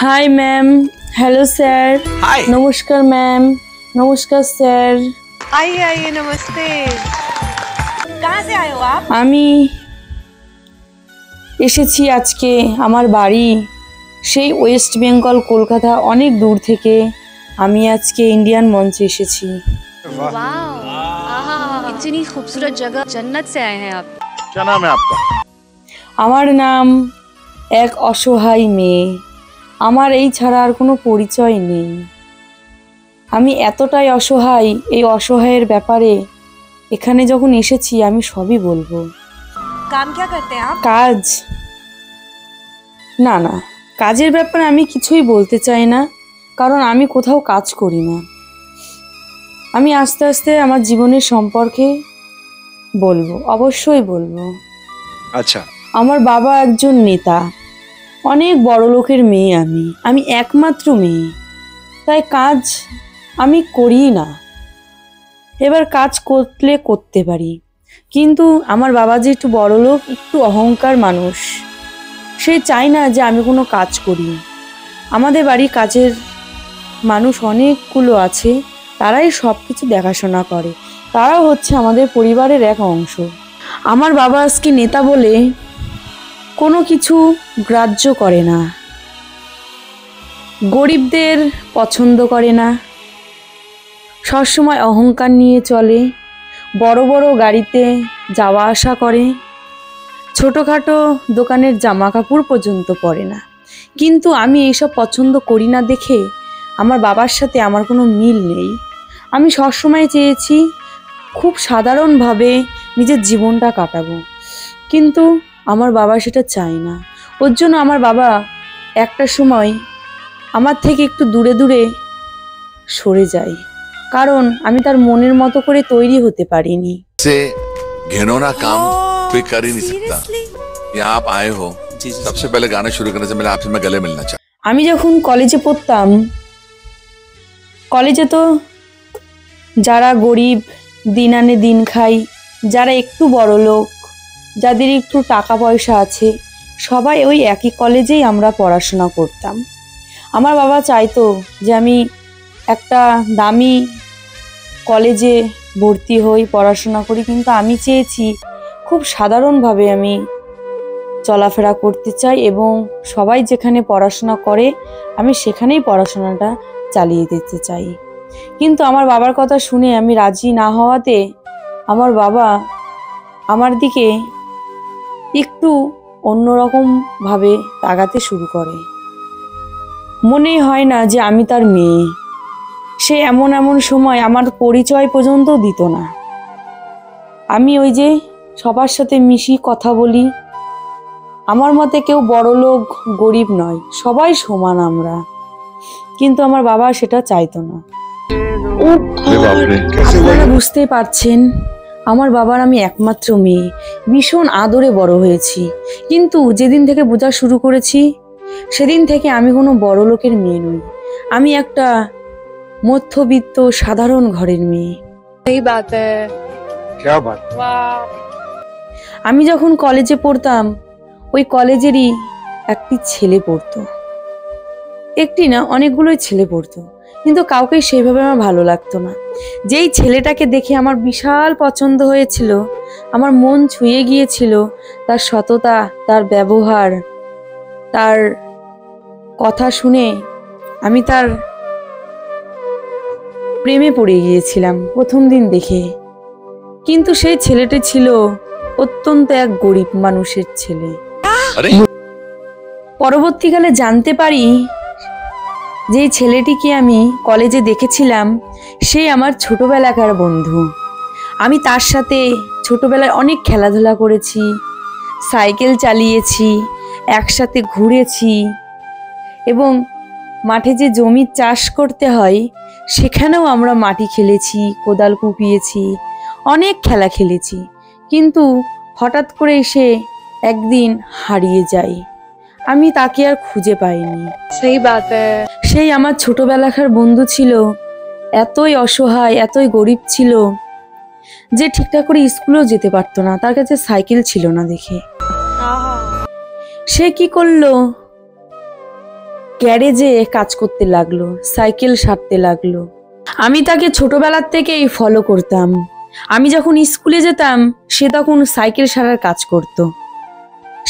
हाय ma'am. Hello sir. Hi. नमस्कार ma'am. नमस्कार sir. आइए आइए, नमस्ते। कहाँ से आए हो आप? আমি এসেছি আজকে আমার বাড়ি সেই ওয়েস্ট বেঙ্গল কলকাতা অনেক দূর থেকে আমি আজকে ইন্ডিয়ান মঞ্চে এসেছি। वाह, इतनी खूबसूरत जगह, जन्नत से आए हैं आप। क्या नाम है आपका? আমার নাম এক অসহায় মেয়ে। আমার এই ছাড়া আর কোনো পরিচয় নেই। আমি এতটাই অসহায়, এই অসহায়ের ব্যাপারে এখানে যখন এসেছি আমি সবই বলবো। काम क्या करते हैं आप? কাজ না না, কাজের ব্যাপারে আমি কিছুই বলতে চাই না, কারণ আমি কোথাও কাজ করি না। আমি আস্তে আস্তে আমার জীবনের সম্পর্কে বলবো, অবশ্যই বলবো। আচ্ছা। আমার বাবা একজন নেতা, অনেক বড় লোকের মেয়ে। আমি একমাত্র মেয়ে, তাই কাজ আমি করি না। এবার কাজ করতে পারি, কিন্তু আমার বাবা যে একটু বড় লোক, একটু অহংকার মানুষ, সে চায় না যে আমি কোনো কাজ করি। আমাদের বাড়ি কাজের মানুষ অনেকগুলো আছে, তারাই সব কিছু দেখাশোনা করে, তারাও হচ্ছে আমাদের পরিবারের এক অংশ। আমার বাবা আজকে নেতা বলে কোনো কিছু গ্রাহ্য করে না, গরিবদের পছন্দ করে না, সবসময় অহংকার নিয়ে চলে, বড় বড় গাড়িতে যাওয়া আসা করে, ছোটোখাটো দোকানের জামা কাপড় পর্যন্ত পরে না। কিন্তু আমি এইসব পছন্দ করি না দেখে আমার বাবার সাথে আমার কোনো মিল নেই। আমি সবসময় চেয়েছি খুব সাধারণভাবে নিজের জীবনটা কাটাবো, কিন্তু আমার বাবা সেটা চায় না। ওর জন্য আমার বাবা একটা সময় আমার থেকে একটু দূরে দূরে সরে যায়, কারণ আমি তার মনের মতো করে তৈরি হতে পারিনি। से घिनौना काम कोई कर ही नहीं सकता। यहाँ आप आए हो, सबसे पहले गाना शुरू करने से पहले आपसे मैं गले मिलना चाहता हूँ। আমি যখন কলেজে পড়তাম, কলেজে তো যারা গরিব, দিন আনে দিন খাই, যারা একটু বড় লোক, যাদের একটু টাকা পয়সা আছে, সবাই ওই একই কলেজেই আমরা পড়াশোনা করতাম। আমার বাবা চাইতো যে আমি একটা দামি কলেজে ভর্তি হই, পড়াশোনা করি, কিন্তু আমি চেয়েছি খুব সাধারণভাবে আমি চলাফেরা করতে চাই এবং সবাই যেখানে পড়াশোনা করে আমি সেখানেই পড়াশোনাটা চালিয়ে যেতে চাই। কিন্তু আমার বাবার কথা শুনে আমি রাজি না হওয়াতে আমার বাবা আমার দিকে একটু অন্যরকমভাবে তাকাতে শুরু করে। মনেই হয় না যে আমি তার মেয়ে। সে এমন এমন সময় আমার পরিচয় পর্যন্ত দিত না। আমি ওই যে সবার সাথে মিশি, কথা বলি, আমার মতে কেউ বড় লোক গরিব নয়, সবাই সমান আমরা, কিন্তু আমার বাবা সেটা চাইতো না। আপনারা বুঝতেই পারছেন, আমার বাবার আমি একমাত্র মেয়ে, ভীষণ আদরে বড় হয়েছি, কিন্তু যেদিন থেকে বোঝা শুরু করেছি সেদিন থেকে আমি কোনো বড় লোকের মেয়ে নই, আমি একটা মধ্যবিত্ত সাধারণ ঘরের মেয়ে। सही बात है। क्या बात? আমি যখন কলেজে পড়তাম, ওই কলেজেরই একটি ছেলে পড়তো, একটি না অনেকগুলোই ছেলে পড়তো, কিন্তু কাউকে সেইভাবে আমার ভালো লাগতো না। যেই ছেলেটাকে দেখে আমার বিশাল পছন্দ হয়েছিল, আমার মন ছুঁয়ে গিয়েছিল, তার সততা, তার ব্যবহার, তার কথা শুনে আমি তার প্রেমে পড়ে গিয়েছিলাম প্রথম দিন দেখে। কিন্তু সেই ছেলেটি ছিল অত্যন্ত এক গরিব মানুষের ছেলে। अरे পরবর্তীকালে জানতে পারি যে ছেলেটিকে আমি কলেজে দেখেছিলাম সে আমার ছোটবেলাকার বন্ধু। আমি তার সাথে ছোটবেলায় অনেক খেলাধুলা করেছি, সাইকেল চালিয়েছি, একসাথে ঘুরেছি এবং মাঠে যে জমি চাষ করতে হয় সেখানেও আমরা মাটি খেলেছি, কোদাল কুপিয়েছি, অনেক খেলা খেলেছি। কিন্তু হঠাৎ করে সে একদিন হারিয়ে যায়, আমি তাকে আর খুঁজে পাইনি। सही बात है। সেই আমার ছোটবেলাকার বন্ধু ছিল, এতই অসহায়, এতই গরিব ছিল যে ঠিকঠাক করে স্কুলেও যেতে পারতো না, তার কাছে সাইকেল ছিল না দেখে। সে কি করলো, গ্যারেজে কাজ করতে লাগলো, সাইকেল সারতে লাগলো। আমি তাকে ছোটবেলার থেকেই ফলো করতাম। আমি যখন স্কুলে যেতাম সে তখন সাইকেল সারার কাজ করত।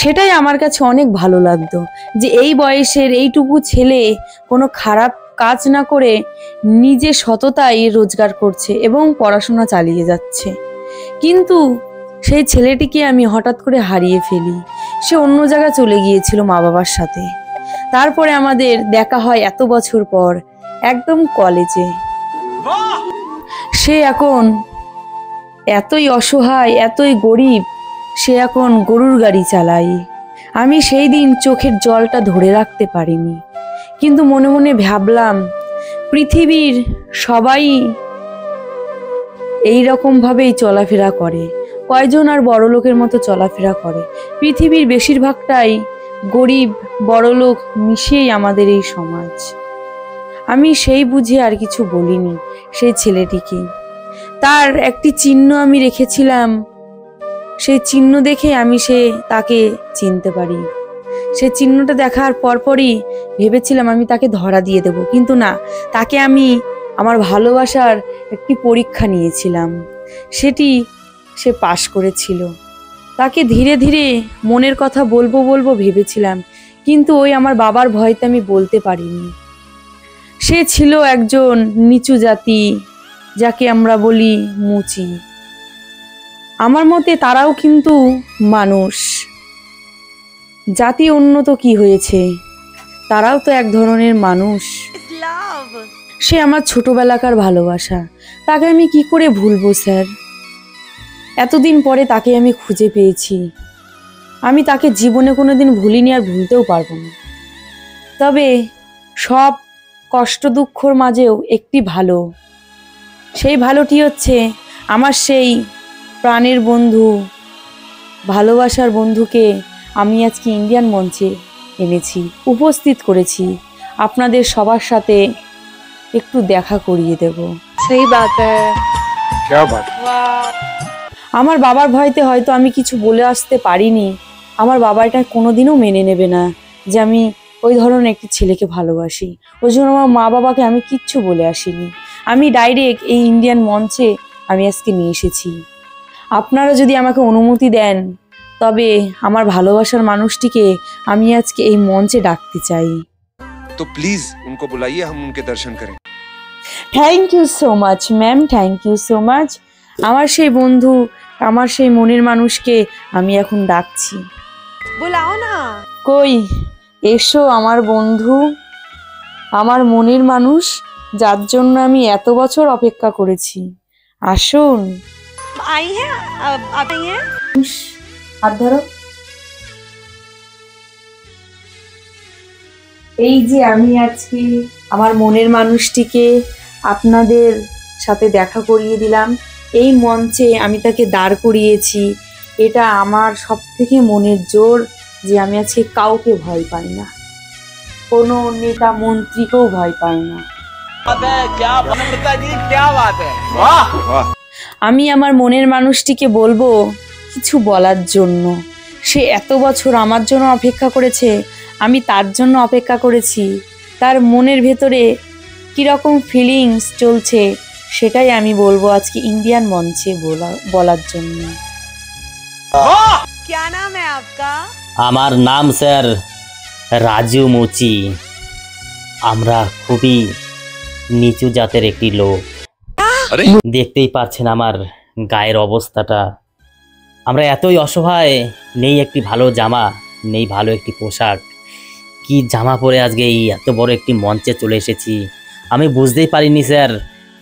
সেটাই আমার কাছে অনেক ভালো লাগতো যে এই বয়সের এইটুকু ছেলে কোনো খারাপ কাজ না করে নিজে সততায় রোজগার করছে এবং পড়াশোনা চালিয়ে যাচ্ছে। কিন্তু সেই ছেলেটিকে আমি হঠাৎ করে হারিয়ে ফেলি। সে অন্য জায়গায় চলে গিয়েছিল মা বাবার সাথে। তারপরে আমাদের দেখা হয় এত বছর পর, একদম কলেজে। সে এখন এতই অসহায়, এতই গরিব, সে এখন গরুর গাড়ি চালায়। আমি সেই দিন চোখের জলটা ধরে রাখতে পারিনি, কিন্তু মনে মনে ভাবলাম পৃথিবীর সবাই এই রকম ভাবেই চলাফেরা করে, কয়জন আর বড়লোকের মতো চলাফেরা করে। পৃথিবীর বেশিরভাগটাই গরিব বড়লোক মিশিয়েই আমাদের এই সমাজ। আমি সেই বুঝে আর কিছু বলিনি সেই ছেলেটিকে। তার একটি চিহ্ন আমি রেখেছিলাম, সেই চিহ্ন দেখে আমি তাকে চিনতে পারি। সেই চিহ্নটা দেখার পরপরই ভেবেছিলাম আমি তাকে ধরা দিয়ে দেব, কিন্তু না, তাকে আমি আমার ভালোবাসার একটি পরীক্ষা নিয়েছিলাম, সেটি সে পাশ করেছিল। তাকে ধীরে ধীরে মনের কথা বলবো বলবো ভেবেছিলাম, কিন্তু ওই আমার বাবার ভয়তে আমি বলতে পারিনি। সে ছিল একজন নিচু জাতি, যাকে আমরা বলি মুচি। আমার মতে তারাও কিন্তু মানুষ। জাতি উন্নত কি হয়েছে, তারাও তো এক ধরনের মানুষ। Love. সে আমার ছোটবেলাকার ভালোবাসা, তাকে আমি কি করে ভুলবো স্যার? এতদিন পরে তাকে আমি খুঁজে পেয়েছি। আমি তাকে জীবনে কোনোদিন ভুলিনি, আর ভুলতেও পারবো না। তবে সব কষ্ট দুঃখর মাঝেও একটি ভালো, সেই ভালোটি হচ্ছে আমার সেই প্রাণের বন্ধু, ভালোবাসার বন্ধুকে আমি আজকে ইন্ডিয়ান মঞ্চে এনেছি, উপস্থিত করেছি। আপনাদের সবার সাথে একটু দেখা করিয়ে দেব। सही बात है। क्या बात। वाह। আমার বাবার ভয়তে হয়তো আমি কিছু বলে আসতে পারিনি। আমার বাবা এটা কোনোদিনও মেনে নেবে না যে আমি ওই ধরনের একটি ছেলেকে ভালোবাসি। ওই জন্য আমার মা বাবাকে আমি কিচ্ছু বলে আসিনি। আমি ডাইরেক্ট এই ইন্ডিয়ান মঞ্চে আমি আজকে নিয়ে এসেছি। আপনারা যদি আমাকে অনুমতি দেন, তবে আমার ভালোবাসার মানুষটিকে আমি আজকে এই মঞ্চে ডাকতে চাই। तो प्लीज उनको बुलाइए, हम उनके दर्शन करें। Thank you so much ma'am, thank you so much. আমার সেই বন্ধু, আমার সেই মনের মানুষকে আমি এখন ডাকছি। बुलाओ ना। কই, এসো আমার বন্ধু, আমার মনের মানুষ, যার জন্য আমি এত বছর অপেক্ষা করেছি। আসুন। आई है, अब आई है। হাত ধরো। এই যে আমি আজকে আমার মনের মানুষটিকে আপনাদের সাথে দেখা করিয়ে দিলাম, এই মঞ্চে আমি তাকে দাঁড় করিয়েছি। এটা আমার সব থেকে মনের জোর যে আমি আজকে কাউকে ভয় পাই না, কোনো নেতা মন্ত্রীকেও ভয় পাই না। আমি আমার মনের মানুষটিকে বলবো কিছু বলার জন্য। সে এত বছর আমার জন্য অপেক্ষা করেছে, আমি তার জন্য অপেক্ষা করেছি। তার মনের ভেতরে কীরকম ফিলিংস চলছে সেটাই আমি বলবো আজকে ইন্ডিয়ান মঞ্চে বলার জন্য। क्या नाम है आपका? আমার নাম স্যার রাজু মুচি। আমরা খুবই নিচু জাতের একটি লোক। अरे দেখতেই পাচ্ছেন আমার গায়ের অবস্থাটা। আমরা এতই অসহায়, নেই একটি ভালো জামা, নেই ভালো একটি পোশাক। কি জামা পরে আজকে এই এত বড় একটি মঞ্চে চলে এসেছি আমি বুঝতেই পারিনি স্যার।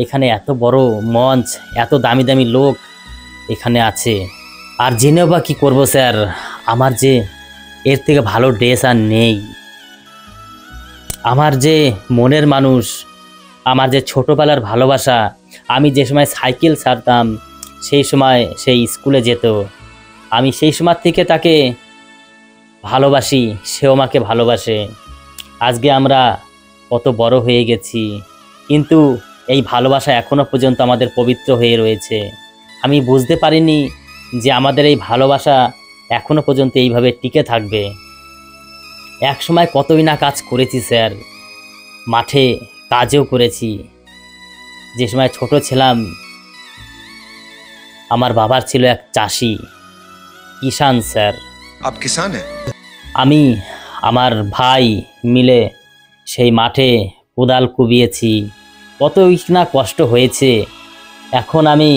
এখানে এত বড় মঞ্চ, এত দামি দামি লোক এখানে আছে, আর জেনেও বা কী করবো স্যার? আমার যে এর থেকে ভালো ড্রেস আর নেই। আমার যে মনের মানুষ, আমার যে ছোটোবেলার ভালোবাসা, আমি যে সময় সাইকেল ছাড়তাম সেই সময় সেই স্কুলে যেত, আমি সেই সময় থেকে তাকে ভালোবাসি, সেও আমাকে ভালোবাসে। আজকে আমরা কত বড় হয়ে গেছি, কিন্তু এই ভালোবাসা এখনও পর্যন্ত আমাদের পবিত্র হয়ে রয়েছে। আমি বুঝতে পারিনি যে আমাদের এই ভালোবাসা এখনও পর্যন্ত এইভাবে টিকে থাকবে। এক সময় কতই না কাজ করেছি স্যার, মাঠে কাজও করেছি। যে সময় ছোট ছিলাম আমার বাবার ছিল এক চাষি, কিষান স্যার। आप किसान हैं? আমি আমার ভাই মিলে সেই মাঠে কোদাল কুবিয়েছি, কতই না কষ্ট হয়েছে। এখন আমি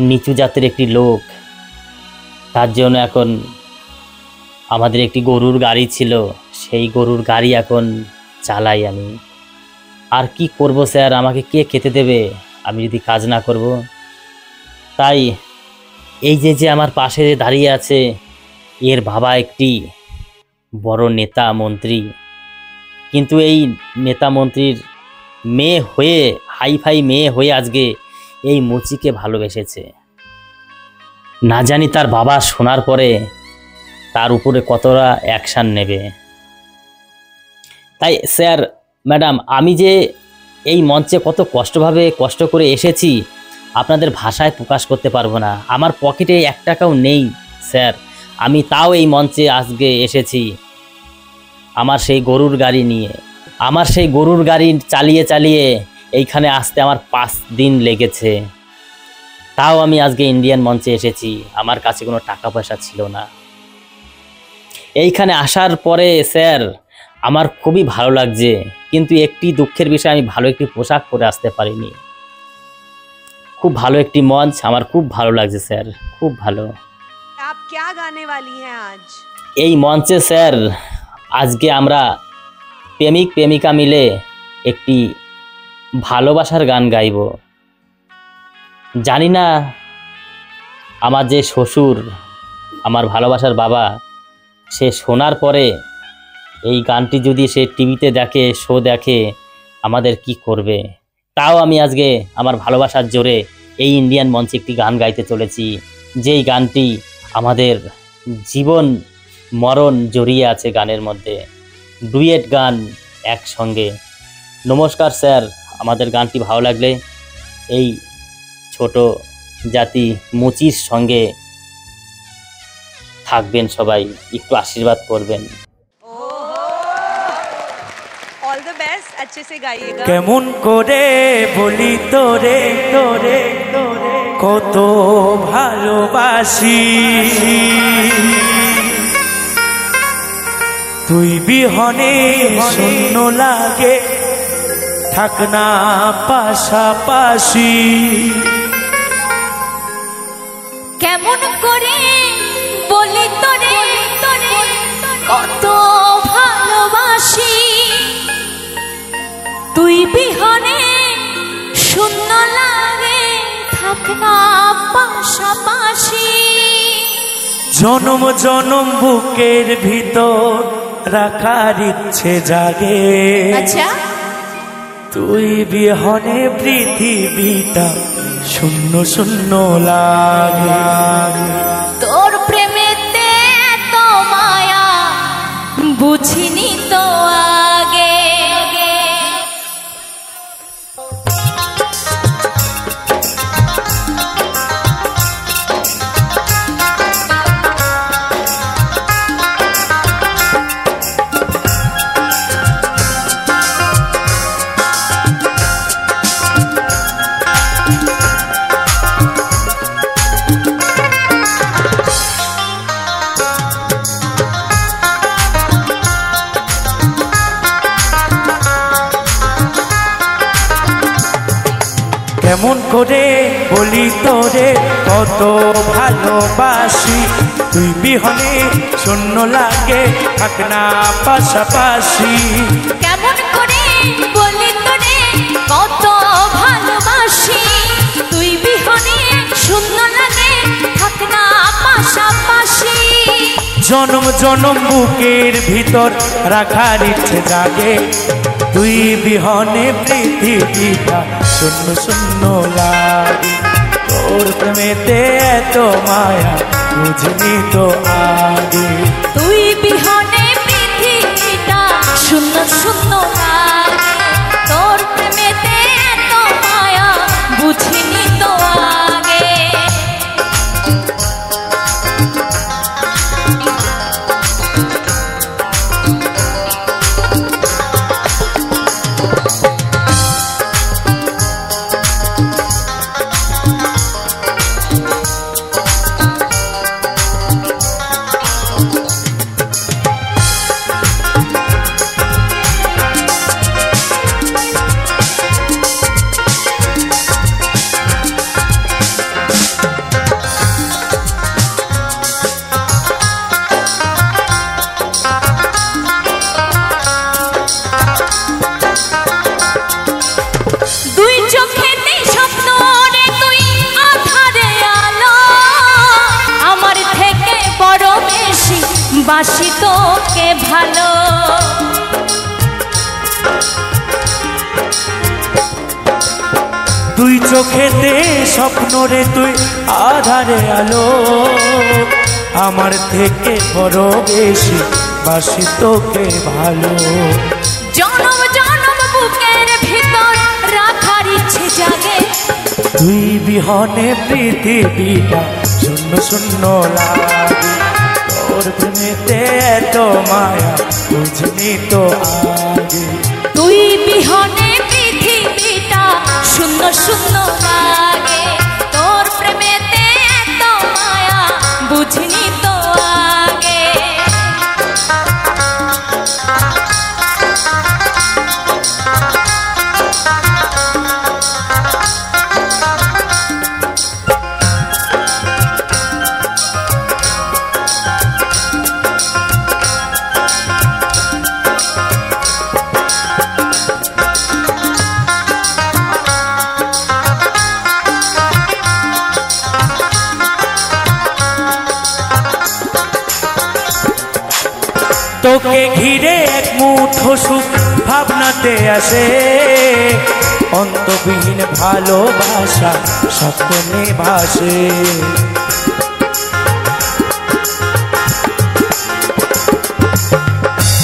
নিচু জাতের একটি লোক, তার জন্য এখন আমাদের একটি গরুর গাড়ি ছিল, সেই গরুর গাড়ি এখন চালাই আমি। আর কি করব স্যার, আমাকে কে খেতে দেবে আমি যদি কাজ না করব? তাই এই যে আমার পাশে দাঁড়িয়ে আছে, এর বাবা একটি বড় নেতা মন্ত্রী, কিন্তু এই নেতা মন্ত্রীর মেয়ে হয়ে, হাইফাই মেয়ে হয়ে আজকে এই মুচিকে ভালোবেসেছে। না জানি তার বাবা শোনার পরে তার উপরে কতটা অ্যাকশান নেবে। তাই স্যার ম্যাডাম, আমি যে এই মঞ্চে কত কষ্ট করে এসেছি আপনাদের ভাষায় প্রকাশ করতে পারবো না। আমার পকেটে 1 টাকাও নেই স্যার, আমি তাও এই মঞ্চে আজকে এসেছি আমার সেই গরুর গাড়ি নিয়ে। আমার সেই গরুর গাড়ি চালিয়ে এইখানে আসতে আমার 5 দিন লেগেছে, তাও আমি আজকে ইন্ডিয়ান মঞ্চে এসেছি। আমার কাছে কোনো টাকা পয়সা ছিল না। এইখানে আসার পরে স্যার আমার খুবই ভালো লাগছে, কিন্তু একটি দুঃখের বিষয়, আমি ভালো একটি পোশাক পরে আসতে পারিনি। খুব ভালো একটি মঞ্চ, আমার খুব ভালো লাগছে স্যার, খুব ভালো। आप क्या गाने वाली हैं आज? এই মঞ্চে স্যার আজকে আমরা প্রেমিক প্রেমিকা মিলে একটি ভালোবাসার গান গাইব। জানি না আমার যে শ্বশুর, আমার ভালোবাসার বাবা, সে শোনার পরে এই গানটি যদি সে টিভিতে দেখে, শো দেখে, আমাদের কি করবে। তাও আমি আজকে আমার ভালোবাসার জোরে এই ইন্ডিয়ান মঞ্চে একটি গান গাইতে চলেছি, যেই গানটি আমাদের জীবন মরণ জড়িয়ে আছে গানের মধ্যে, ডুয়েট গান একসঙ্গে। নমস্কার স্যার, আমাদের গানটি ভালো লাগলে এই ছোট জাতি মুচির সঙ্গে থাকবেন, সবাই একটু আশীর্বাদ করবেন। ऑल द बेस्ट, अच्छे से गाइएगा। কেমন করে বলি তোরে তোরে তোরে কত ভালোবাসি, তুই বিহনে শূন্য লাগে, থাক না পাশাপাশি। কেমন করে বলি তোরে তোরে কত ভালোবাসি, তুই বিহনে শূন্য লাগে, থাক না পাশাপাশি। জনম জনম বুকের ভিতর রাখার ইচ্ছে জাগে, আচ্ছা তুই বিহনে পৃথিবীটা শূন্য শূন্য লাগে। তোর প্রেমেতে এত মায়া বুঝিনি তো আগে। কেমন করে বলি তোরে কত ভালোবাসি, তুই বিহনে শূন্য লাগে, থাক না পাশাপাশি। কেমন করে বলি তোরে কত ভালোবাসি, তুই বিহনে শূন্য লাগে, থাক না পাশাপাশি। জনম জনম বুকের ভিতর রাখার ইচ্ছে জাগে, তুই বিহনে পৃথিবীটা শূন্য শূন্য লাগে। তোর প্রেমেতে এত মায়া বুঝিনি তো আগে, তুই বিহনে পৃথিবীটা শূন্য শূন্য লাগে, তোর প্রেমেতে এত মায়া বুঝিনি তো আগে। বাসি তোকে ভালো। তুই চোখেতে স্বপ্ন রে তুই আধারে আলো, আমার থেকে বড় বেশি বাসি তোকে ভালো। জনম জনম বুকের ভিতর রাখার ইচ্ছে জাগে, তুই বিহনে পৃথিবীটা শূন্য শূন্য লাগে। তোর প্রেমেতে এত মায়া বুঝিনি তো আগে। তুই বিহনে পৃথিবীটা শূন্য শূন্য লাগে, তোর প্রেমেতে এত মায়া বুঝিনি তো আগে। তোকে ঘিরে এক মুঠো সুখ ভাবনাতে আসে, অন্তবিহীন ভালোবাসা স্বপ্নে ভাসে।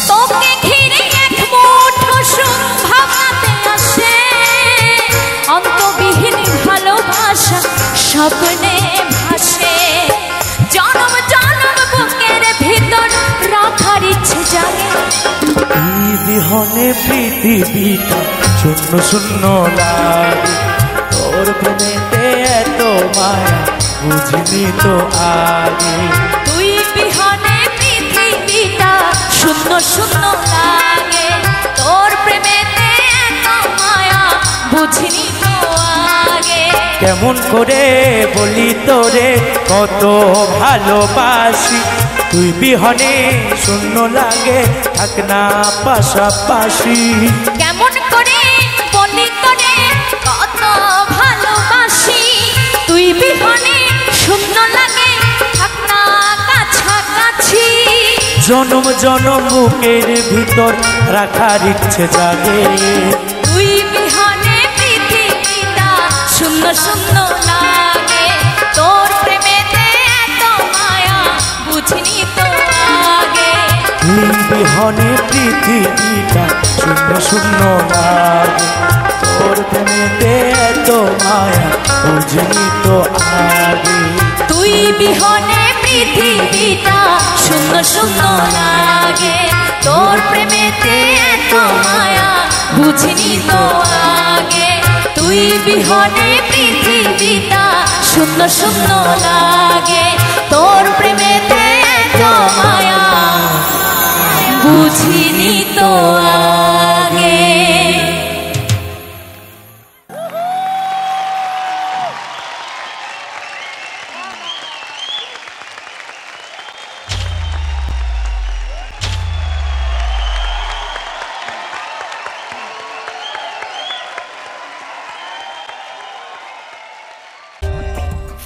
তোকে ঘিরে এক মুঠো সুখ ভাবনাতে আসে, অন্তবিহীন ভালোবাসা স্বপ্নে ভাসে। জনম জনম বুকের ভিতর রাখার ইচ্ছে জাগে, তুই বিহনে পৃথিবীটা শূন্য শূন্য লাগে। তোর প্রেমেতে এত মায়া বুঝিনি তো আগে। তুই বিহনে পৃথিবীটা শূন্য শূন্য লাগে, তোর প্রেমেতে এত মায়া বুঝিনি তো আগে। কেমন করে বলি তোরে কত ভালোবাসি, তুই বিহনে শূন্য লাগে থাক না পাশাপাশি। কেমন করে বলি তোরে কত ভালোবাসি, তুই বিহনে শূন্য লাগে থাক না কাছাকাছি। জনম জনম বুকের ভিতর রাখার ইচ্ছে জাগে, তুই বিহনে পৃথিবীটা শূন্য শূন্য লাগে, তোর প্রেমেতে এত মায়া বুঝিনি তো আগে। তুই বিহনে পৃথিবীটা শূন্য শূন্য লাগে। তোর প্রেমেতে এত মায়া বুঝিনি তো আগে। তুই বিহনে পৃথিবীটা শূন্য শূন্য লাগে, তোর প্রেমেতে এত মায়া বুঝিনি তো আগে। তুই বিহনে পৃথিবীটা শূন্য শূন্য লাগে, তোর প্রেমেতে এত মায়া বুঝিনি তো আগে।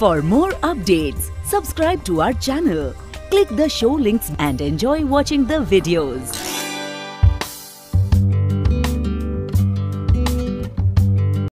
For more updates, subscribe to our channel, click the show links and enjoy watching the videos.